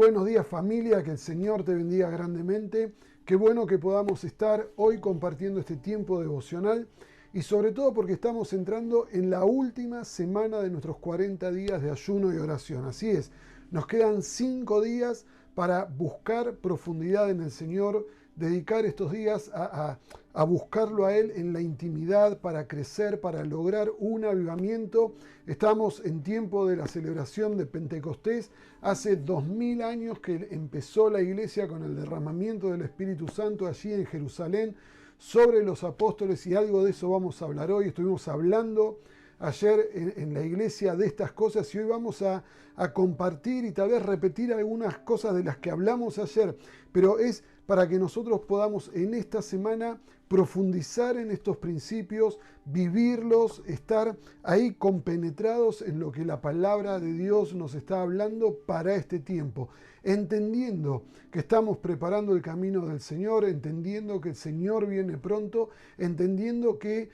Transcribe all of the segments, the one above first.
Buenos días familia, que el Señor te bendiga grandemente. Qué bueno que podamos estar hoy compartiendo este tiempo devocional y sobre todo porque estamos entrando en la última semana de nuestros 40 días de ayuno y oración. Así es, nos quedan 5 días para buscar profundidad en el Señor, dedicar estos días a buscarlo a Él en la intimidad, para crecer, para lograr un avivamiento. Estamos en tiempo de la celebración de Pentecostés. Hace 2000 años que empezó la iglesia con el derramamiento del Espíritu Santo allí en Jerusalén sobre los apóstoles, y algo de eso vamos a hablar hoy. Estuvimos hablando ayer en la iglesia de estas cosas y hoy vamos a compartir y tal vez repetir algunas cosas de las que hablamos ayer, pero es para que nosotros podamos en esta semana profundizar en estos principios, vivirlos, estar ahí compenetrados en lo que la palabra de Dios nos está hablando para este tiempo, entendiendo que estamos preparando el camino del Señor, entendiendo que el Señor viene pronto, entendiendo que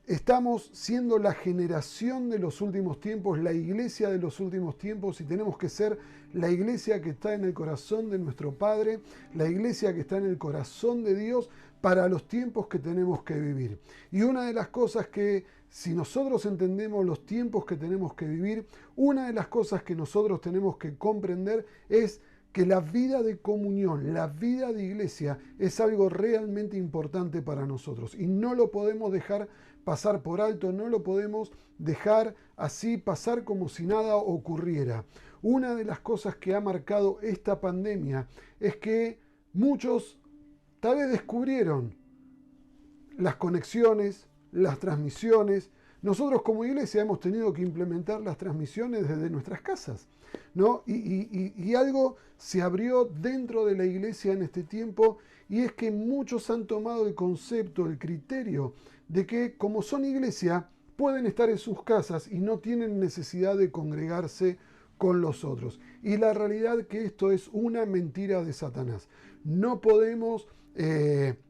estamos siendo la generación de los últimos tiempos, la iglesia de los últimos tiempos, y tenemos que ser la iglesia que está en el corazón de nuestro Padre, la iglesia que está en el corazón de Dios para los tiempos que tenemos que vivir. Y una de las cosas que, si nosotros entendemos los tiempos que tenemos que vivir, una de las cosas que nosotros tenemos que comprender es que la vida de comunión, la vida de iglesia es algo realmente importante para nosotros y no lo podemos dejar pasar por alto, no lo podemos dejar así pasar como si nada ocurriera. Una de las cosas que ha marcado esta pandemia es que muchos tal vez descubrieron las conexiones, las transmisiones. Nosotros como iglesia hemos tenido que implementar las transmisiones desde nuestras casas, ¿no? Y algo se abrió dentro de la iglesia en este tiempo, y es que muchos han tomado el concepto, el criterio de que como son iglesia pueden estar en sus casas y no tienen necesidad de congregarse con los otros. Y la realidad es que esto es una mentira de Satanás. No podemos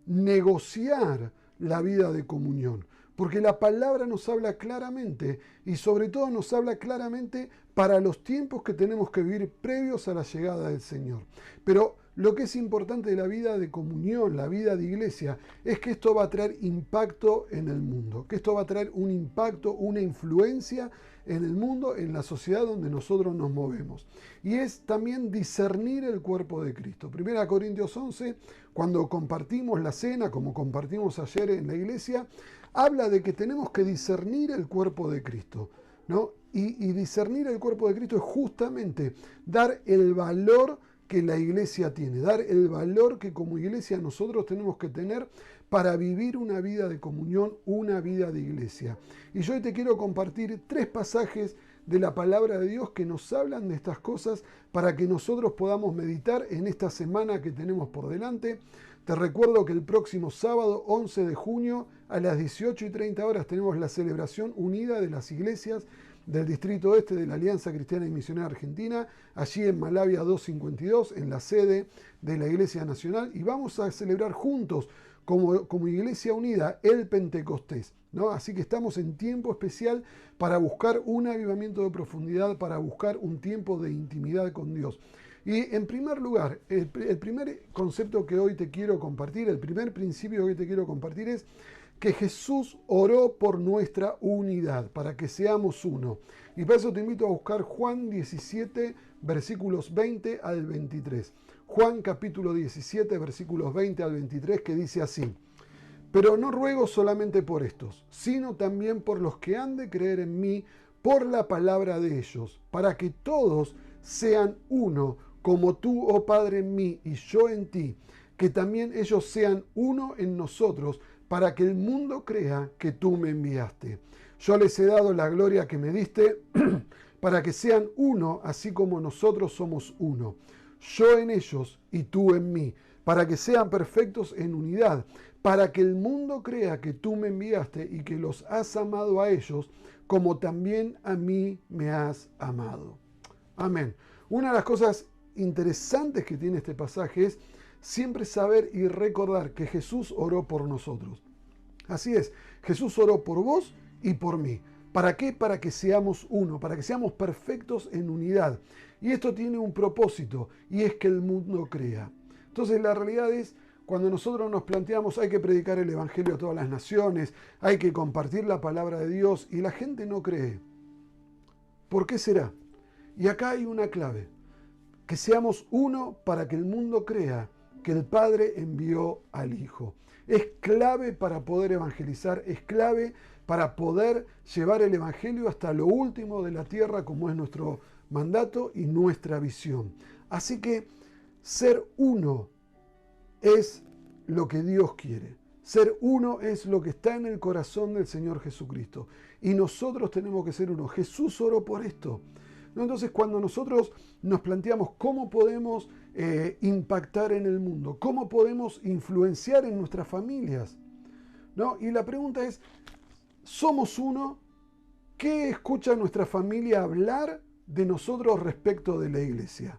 negociar la vida de comunión, porque la palabra nos habla claramente, y sobre todo nos habla claramente para los tiempos que tenemos que vivir previos a la llegada del Señor. Pero lo que es importante de la vida de comunión, la vida de iglesia, es que esto va a traer impacto en el mundo, que esto va a traer un impacto, una influencia en el mundo, en la sociedad donde nosotros nos movemos. Y es también discernir el cuerpo de Cristo. 1 Corintios 11, cuando compartimos la cena, como compartimos ayer en la iglesia, habla de que tenemos que discernir el cuerpo de Cristo, ¿no? Y discernir el cuerpo de Cristo es justamente dar el valor que la iglesia tiene, dar el valor que como iglesia nosotros tenemos que tener para vivir una vida de comunión, una vida de iglesia. Y yo hoy te quiero compartir 3 pasajes de la palabra de Dios que nos hablan de estas cosas para que nosotros podamos meditar en esta semana que tenemos por delante. Te recuerdo que el próximo sábado 11 de junio a las 18:30 tenemos la celebración unida de las iglesias del Distrito Este de la Alianza Cristiana y Misionera Argentina, allí en Malavia 252, en la sede de la Iglesia Nacional, y vamos a celebrar juntos como Iglesia Unida el Pentecostés, ¿no? Así que estamos en tiempo especial para buscar un avivamiento de profundidad, para buscar un tiempo de intimidad con Dios. Y en primer lugar, el primer concepto que hoy te quiero compartir, el primer principio que hoy te quiero compartir es que Jesús oró por nuestra unidad, para que seamos uno. Y para eso te invito a buscar Juan 17, versículos 20 al 23. Juan capítulo 17, versículos 20 al 23, que dice así: Pero no ruego solamente por estos, sino también por los que han de creer en mí por la palabra de ellos, para que todos sean uno, como tú, oh Padre, en mí y yo en ti, que también ellos sean uno en nosotros, para que el mundo crea que tú me enviaste. Yo les he dado la gloria que me diste, para que sean uno, así como nosotros somos uno. Yo en ellos y tú en mí, para que sean perfectos en unidad, para que el mundo crea que tú me enviaste y que los has amado a ellos, como también a mí me has amado. Amén. Una de las cosas interesantes que tiene este pasaje es siempre saber y recordar que Jesús oró por nosotros. Así es, Jesús oró por vos y por mí, ¿Para qué? Para que seamos uno, para que seamos perfectos en unidad. Y esto tiene un propósito, y es que el mundo crea. Entonces la realidad es, cuando nosotros nos planteamos hay que predicar el Evangelio a todas las naciones, hay que compartir la palabra de Dios, y la gente no cree. ¿Por qué será? Y acá hay una clave, que seamos uno para que el mundo crea que el Padre envió al Hijo. Es clave para poder evangelizar, es clave para poder llevar el Evangelio hasta lo último de la tierra, como es nuestro mandato y nuestra visión. Así que ser uno es lo que Dios quiere. Ser uno es lo que está en el corazón del Señor Jesucristo. Y nosotros tenemos que ser uno. Jesús oró por esto. Entonces, cuando nosotros nos planteamos cómo podemos impactar en el mundo, cómo podemos influenciar en nuestras familias, ¿no? Y la pregunta es, ¿somos uno? ¿Qué escucha nuestra familia hablar de nosotros respecto de la iglesia?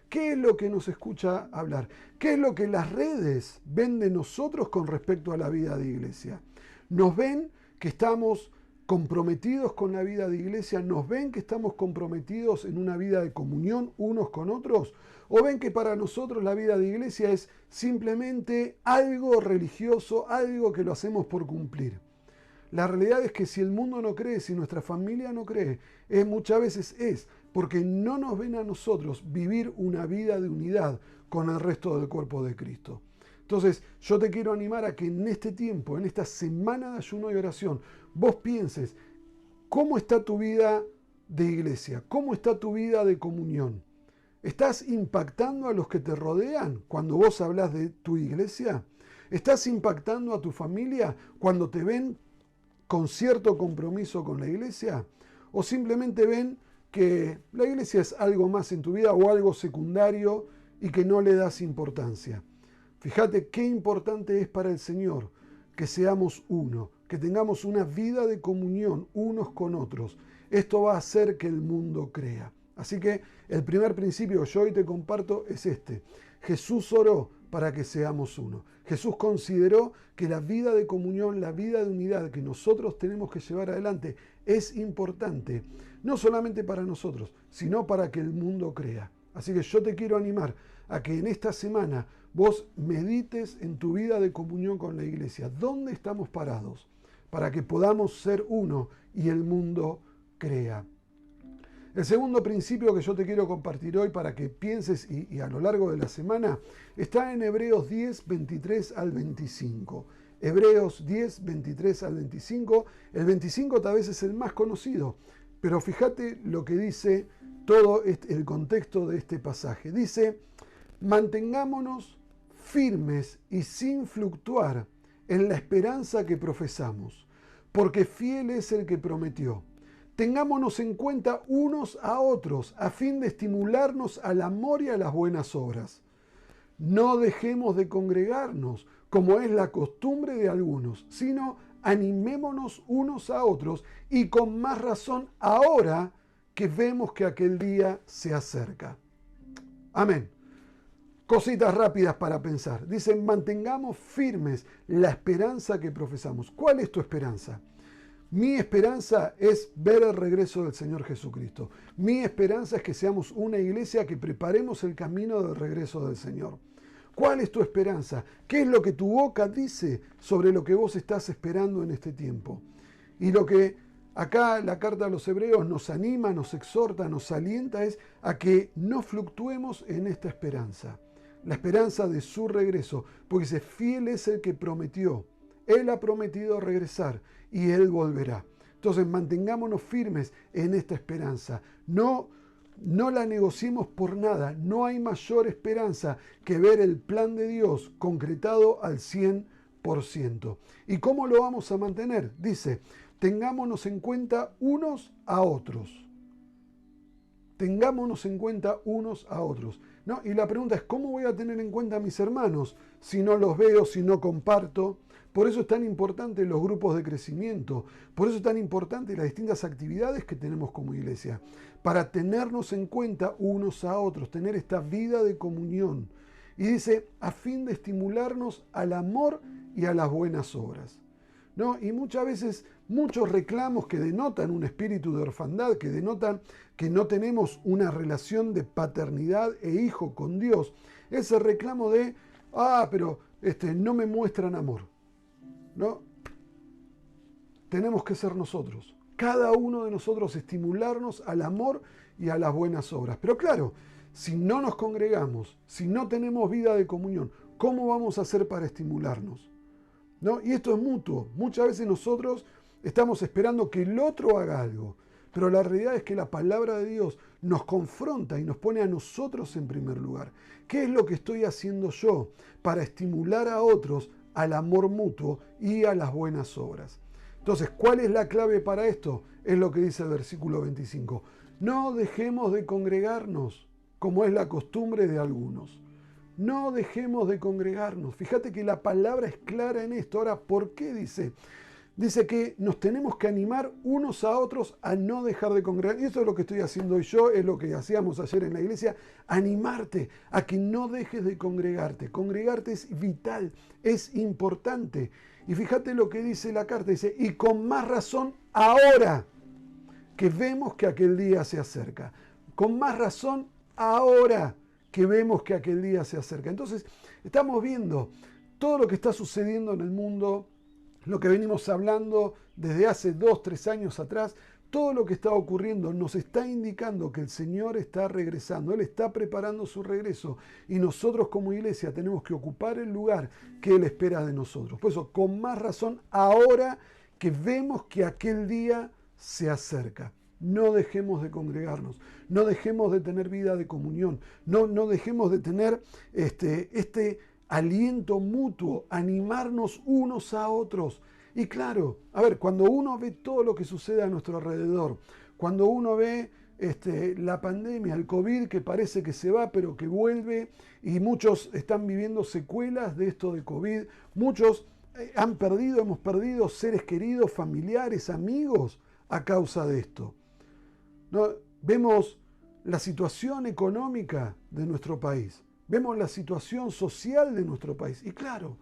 ¿Qué es lo que nos escucha hablar? ¿Qué es lo que las redes ven de nosotros con respecto a la vida de iglesia? ¿Nos ven que estamos comprometidos con la vida de iglesia? ¿Nos ven que estamos comprometidos en una vida de comunión unos con otros? ¿O ven que para nosotros la vida de iglesia es simplemente algo religioso, algo que lo hacemos por cumplir? La realidad es que si el mundo no cree, si nuestra familia no cree, muchas veces es porque no nos ven a nosotros vivir una vida de unidad con el resto del cuerpo de Cristo. Entonces, yo te quiero animar a que en este tiempo, en esta semana de ayuno y oración, vos pienses cómo está tu vida de iglesia, cómo está tu vida de comunión. ¿Estás impactando a los que te rodean cuando vos hablas de tu iglesia? ¿Estás impactando a tu familia cuando te ven con cierto compromiso con la iglesia? ¿O simplemente ven que la iglesia es algo más en tu vida o algo secundario y que no le das importancia? Fíjate qué importante es para el Señor que seamos uno, que tengamos una vida de comunión unos con otros. Esto va a hacer que el mundo crea. Así que el primer principio que yo hoy te comparto es este. Jesús oró para que seamos uno. Jesús consideró que la vida de comunión, la vida de unidad que nosotros tenemos que llevar adelante es importante, no solamente para nosotros, sino para que el mundo crea. Así que yo te quiero animar a que en esta semana vos medites en tu vida de comunión con la iglesia. ¿Dónde estamos parados? Para que podamos ser uno y el mundo crea. El segundo principio que yo te quiero compartir hoy para que pienses y a lo largo de la semana está en Hebreos 10, 23 al 25. Hebreos 10, 23 al 25. El 25 tal vez es el más conocido, pero fíjate lo que dice todo el contexto de este pasaje. Dice, mantengámonos firmes y sin fluctuar en la esperanza que profesamos, porque fiel es el que prometió. Tengámonos en cuenta unos a otros a fin de estimularnos al amor y a las buenas obras. No dejemos de congregarnos, como es la costumbre de algunos, sino animémonos unos a otros y con más razón ahora que vemos que aquel día se acerca. Amén. Cositas rápidas para pensar. Dicen, mantengamos firmes la esperanza que profesamos. ¿Cuál es tu esperanza? Mi esperanza es ver el regreso del Señor Jesucristo. Mi esperanza es que seamos una iglesia que preparemos el camino del regreso del Señor. ¿Cuál es tu esperanza? ¿Qué es lo que tu boca dice sobre lo que vos estás esperando en este tiempo? Y lo que acá la carta a los Hebreos nos anima, nos exhorta, nos alienta es a que no fluctuemos en esta esperanza. La esperanza de su regreso, porque dice, fiel es el que prometió. Él ha prometido regresar y Él volverá. Entonces mantengámonos firmes en esta esperanza. No la negociemos por nada. No hay mayor esperanza que ver el plan de Dios concretado al 100%. ¿Y cómo lo vamos a mantener? Dice, tengámonos en cuenta unos a otros. Tengámonos en cuenta unos a otros. ¿No? Y la pregunta es, ¿cómo voy a tener en cuenta a mis hermanos si no los veo, si no comparto? Por eso es tan importante los grupos de crecimiento, por eso es tan importante las distintas actividades que tenemos como iglesia, para tenernos en cuenta unos a otros, tener esta vida de comunión. Y dice, a fin de estimularnos al amor y a las buenas obras. ¿No? Y muchas veces muchos reclamos que denotan un espíritu de orfandad, que denotan que no tenemos una relación de paternidad e hijo con Dios. Ese reclamo de, pero no me muestran amor. ¿No? Tenemos que ser nosotros, cada uno de nosotros, estimularnos al amor y a las buenas obras. Pero claro, si no nos congregamos, si no tenemos vida de comunión, ¿cómo vamos a hacer para estimularnos? ¿No? Y esto es mutuo. Muchas veces nosotros estamos esperando que el otro haga algo, pero la realidad es que la palabra de Dios nos confronta y nos pone a nosotros en primer lugar. ¿Qué es lo que estoy haciendo yo para estimular a otros al amor mutuo y a las buenas obras? Entonces, ¿cuál es la clave para esto? Es lo que dice el versículo 25. No dejemos de congregarnos, como es la costumbre de algunos. No dejemos de congregarnos. Fíjate que la palabra es clara en esto. Ahora, ¿por qué dice? Dice que nos tenemos que animar unos a otros a no dejar de congregar. Y eso es lo que estoy haciendo hoy yo, es lo que hacíamos ayer en la iglesia. Animarte a que no dejes de congregarte. Congregarte es vital, es importante. Y fíjate lo que dice la carta. Dice, y con más razón ahora que vemos que aquel día se acerca. Con más razón ahora que vemos que aquel día se acerca. Entonces, estamos viendo todo lo que está sucediendo en el mundo, lo que venimos hablando desde hace 2, 3 años atrás, todo lo que está ocurriendo nos está indicando que el Señor está regresando, Él está preparando su regreso y nosotros como iglesia tenemos que ocupar el lugar que Él espera de nosotros. Por eso, con más razón, ahora que vemos que aquel día se acerca. No dejemos de congregarnos, no dejemos de tener vida de comunión, no dejemos de tener este aliento mutuo, animarnos unos a otros. Y claro, a ver, cuando uno ve todo lo que sucede a nuestro alrededor, cuando uno ve la pandemia, el COVID que parece que se va pero que vuelve y muchos están viviendo secuelas de esto de COVID, muchos hemos perdido seres queridos, familiares, amigos a causa de esto. ¿No? Vemos la situación económica de nuestro país, vemos la situación social de nuestro país y claro,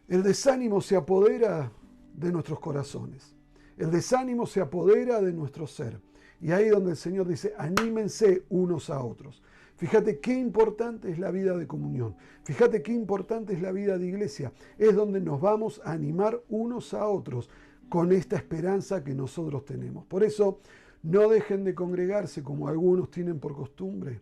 el desánimo se apodera de nuestros corazones, el desánimo se apodera de nuestro ser y ahí es donde el Señor dice, anímense unos a otros. Fíjate qué importante es la vida de comunión, fíjate qué importante es la vida de iglesia, es donde nos vamos a animar unos a otros con esta esperanza que nosotros tenemos. Por eso, no dejen de congregarse como algunos tienen por costumbre.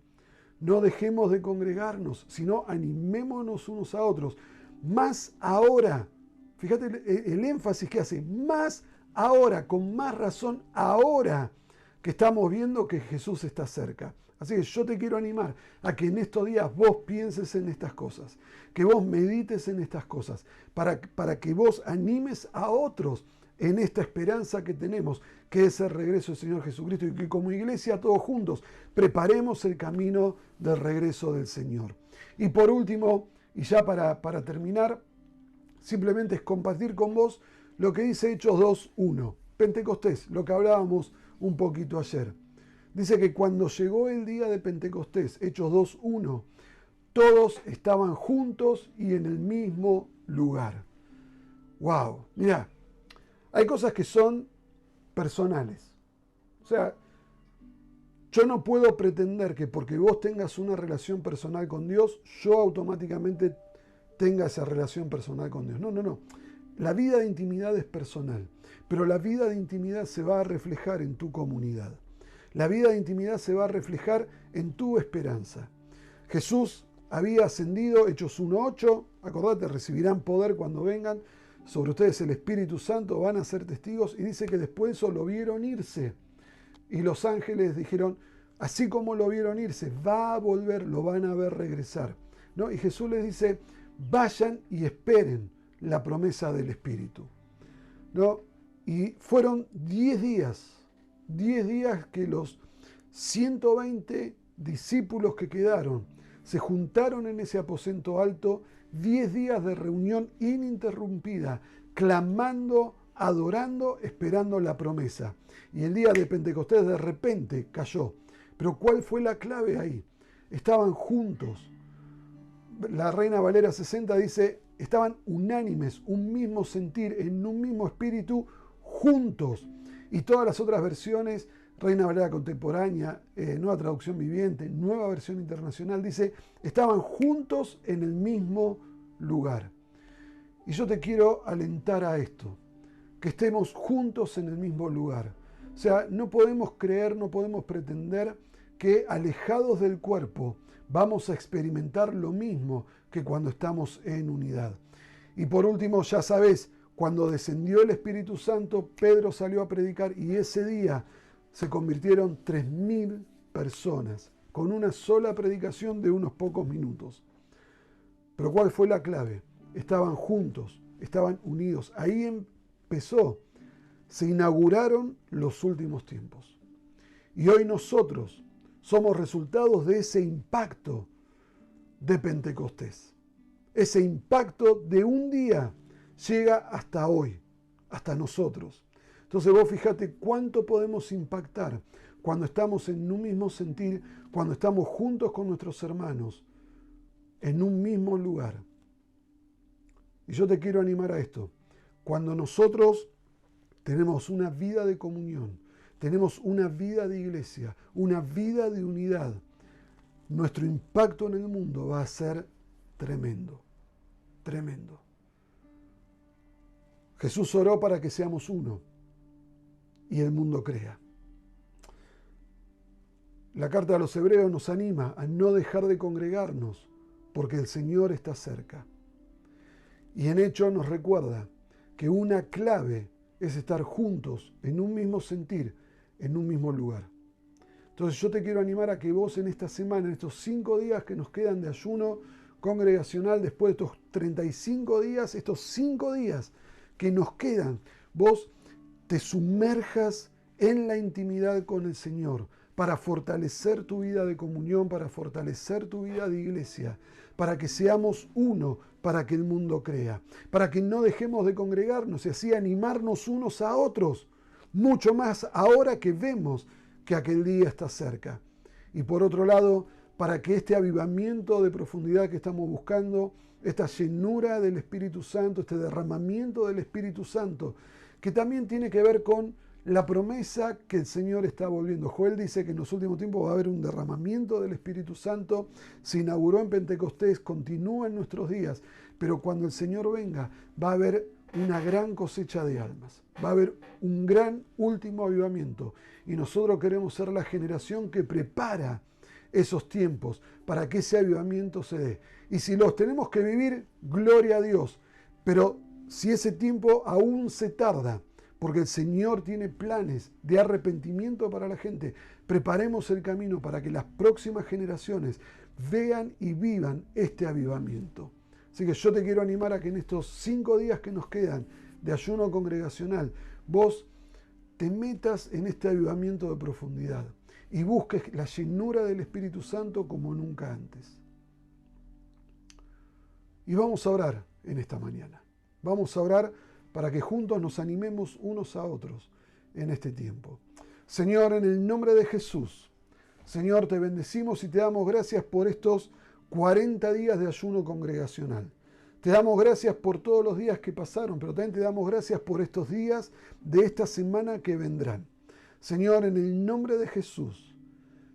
No dejemos de congregarnos, sino animémonos unos a otros. Más ahora, fíjate el énfasis que hace, más ahora, con más razón ahora que estamos viendo que Jesús está cerca. Así que yo te quiero animar a que en estos días vos pienses en estas cosas, que vos medites en estas cosas, para que vos animes a otros en esta esperanza que tenemos, que es el regreso del Señor Jesucristo, y que como iglesia todos juntos preparemos el camino del regreso del Señor. Y por último, y ya para terminar, simplemente es compartir con vos lo que dice Hechos 2:1, Pentecostés, lo que hablábamos un poquito ayer. Dice que cuando llegó el día de Pentecostés, Hechos 2:1, todos estaban juntos y en el mismo lugar. ¡Wow! Mirá, hay cosas que son personales. O sea, yo no puedo pretender que porque vos tengas una relación personal con Dios, yo automáticamente tenga esa relación personal con Dios. No. La vida de intimidad es personal, pero la vida de intimidad se va a reflejar en tu comunidad. La vida de intimidad se va a reflejar en tu esperanza. Jesús había ascendido, Hechos 1:8, acordate, recibirán poder cuando vengan sobre ustedes el Espíritu Santo, van a ser testigos, y dice que después de eso lo vieron irse. Y los ángeles dijeron, así como lo vieron irse, va a volver, lo van a ver regresar. ¿No? Y Jesús les dice, vayan y esperen la promesa del Espíritu. ¿No? Y fueron 10 días que los 120 discípulos que quedaron se juntaron en ese aposento alto, 10 días de reunión ininterrumpida, clamando, adorando, esperando la promesa. Y el día de Pentecostés de repente cayó. Pero ¿cuál fue la clave ahí? Estaban juntos. La Reina Valera 60 dice, estaban unánimes, un mismo sentir, en un mismo espíritu, juntos. Y todas las otras versiones, Reina Valera Contemporánea, Nueva Traducción Viviente, Nueva Versión Internacional, dice, estaban juntos en el mismo lugar. Y yo te quiero alentar a esto, que estemos juntos en el mismo lugar. O sea, no podemos creer, no podemos pretender que alejados del cuerpo vamos a experimentar lo mismo que cuando estamos en unidad. Y por último, ya sabes, cuando descendió el Espíritu Santo, Pedro salió a predicar y ese día se convirtieron 3.000 personas con una sola predicación de unos pocos minutos. Pero ¿cuál fue la clave? Estaban juntos, estaban unidos. Ahí empezó, se inauguraron los últimos tiempos. Y hoy nosotros somos resultados de ese impacto de Pentecostés. Ese impacto de un día llega hasta hoy, hasta nosotros. Entonces vos fíjate cuánto podemos impactar cuando estamos en un mismo sentir, cuando estamos juntos con nuestros hermanos, en un mismo lugar. Y yo te quiero animar a esto. Cuando nosotros tenemos una vida de comunión, tenemos una vida de iglesia, una vida de unidad, nuestro impacto en el mundo va a ser tremendo, tremendo. Jesús oró para que seamos uno y el mundo crea. La carta a los Hebreos nos anima a no dejar de congregarnos porque el Señor está cerca. Y en hecho nos recuerda que una clave es estar juntos en un mismo sentir, en un mismo lugar. Entonces yo te quiero animar a que vos en esta semana, en estos 5 días que nos quedan de ayuno congregacional, después de estos 35 días, estos 5 días que nos quedan, vos te sumerjas en la intimidad con el Señor para fortalecer tu vida de comunión, para fortalecer tu vida de iglesia, para que seamos uno, para que el mundo crea, para que no dejemos de congregarnos y así animarnos unos a otros, mucho más ahora que vemos que aquel día está cerca. Y por otro lado, para que este avivamiento de profundidad que estamos buscando, esta llenura del Espíritu Santo, este derramamiento del Espíritu Santo, que también tiene que ver con la promesa que el Señor está volviendo. Joel dice que en los últimos tiempos va a haber un derramamiento del Espíritu Santo, se inauguró en Pentecostés, continúa en nuestros días, pero cuando el Señor venga va a haber una gran cosecha de almas, va a haber un gran último avivamiento y nosotros queremos ser la generación que prepara esos tiempos para que ese avivamiento se dé. Y si los tenemos que vivir, gloria a Dios, pero si ese tiempo aún se tarda, porque el Señor tiene planes de arrepentimiento para la gente, preparemos el camino para que las próximas generaciones vean y vivan este avivamiento. Así que yo te quiero animar a que en estos 5 días que nos quedan de ayuno congregacional, vos te metas en este avivamiento de profundidad y busques la llenura del Espíritu Santo como nunca antes. Y vamos a orar en esta mañana. Vamos a orar para que juntos nos animemos unos a otros en este tiempo. Señor, en el nombre de Jesús, Señor, te bendecimos y te damos gracias por estos 40 días de ayuno congregacional. Te damos gracias por todos los días que pasaron, pero también te damos gracias por estos días de esta semana que vendrán. Señor, en el nombre de Jesús,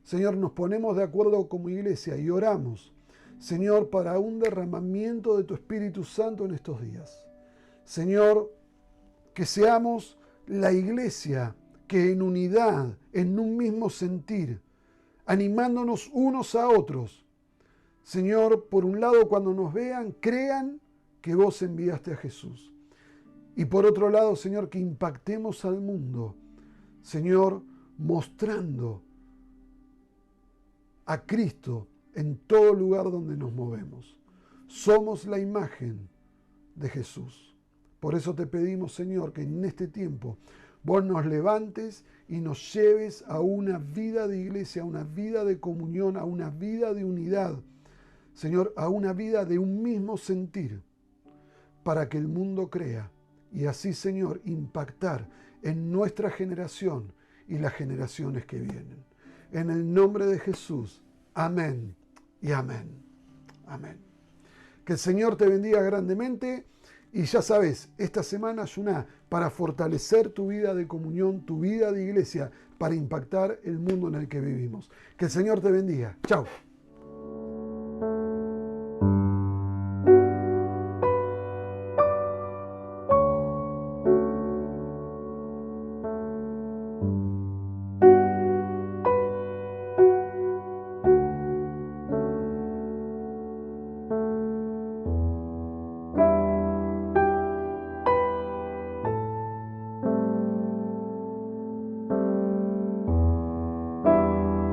Señor, nos ponemos de acuerdo como iglesia y oramos, Señor, para un derramamiento de tu Espíritu Santo en estos días. Señor, que seamos la iglesia que en unidad, en un mismo sentir, animándonos unos a otros, Señor, por un lado, cuando nos vean, crean que vos enviaste a Jesús. Y por otro lado, Señor, que impactemos al mundo, Señor, mostrando a Cristo en todo lugar donde nos movemos. Somos la imagen de Jesús. Por eso te pedimos, Señor, que en este tiempo vos nos levantes y nos lleves a una vida de iglesia, a una vida de comunión, a una vida de unidad. Señor, a una vida de un mismo sentir, para que el mundo crea y así, Señor, impactar en nuestra generación y las generaciones que vienen. En el nombre de Jesús, amén y amén. Amén. Que el Señor te bendiga grandemente Y ya sabes, esta semana ayuná para fortalecer tu vida de comunión, tu vida de iglesia, para impactar el mundo en el que vivimos. Que el Señor te bendiga. Chao.